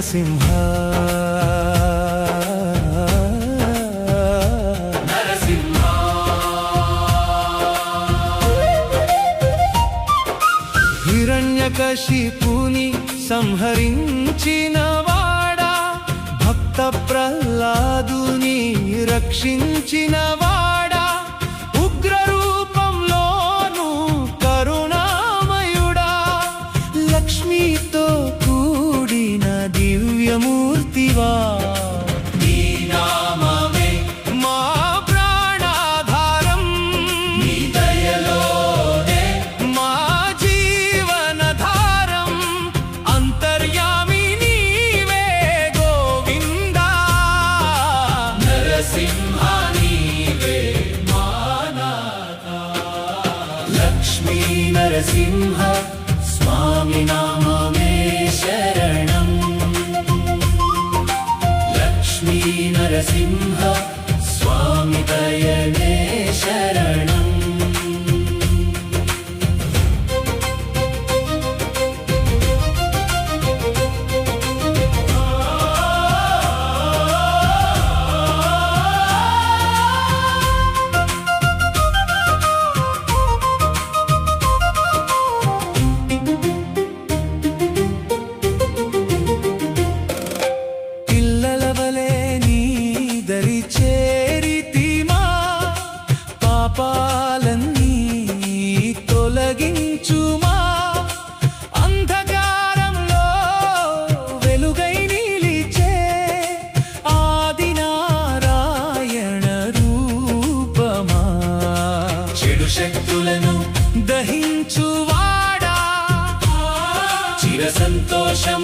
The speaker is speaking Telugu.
నరసింహ హిరణ్యకశిపుని సంహరించిన వాడా, భక్త ప్రహ్లాదుని రక్షించిన వాడా, ఉగ్ర రూపంలోను కరుణామయుడా, లక్ష్మితో కూడిన దివ్యమూర్తివా, నరసింహ స్వామి నామమే శరణం. లక్ష్మీ నరసింహ స్వామి దయనే శరణం. పాపాలన్నీ తొలగించుమా, అంధకారంలో వెలుగై నిలిచే ఆదినారాయణ రూపమా, చెడు శక్తులను దహించువాడా, చిర సంతోషం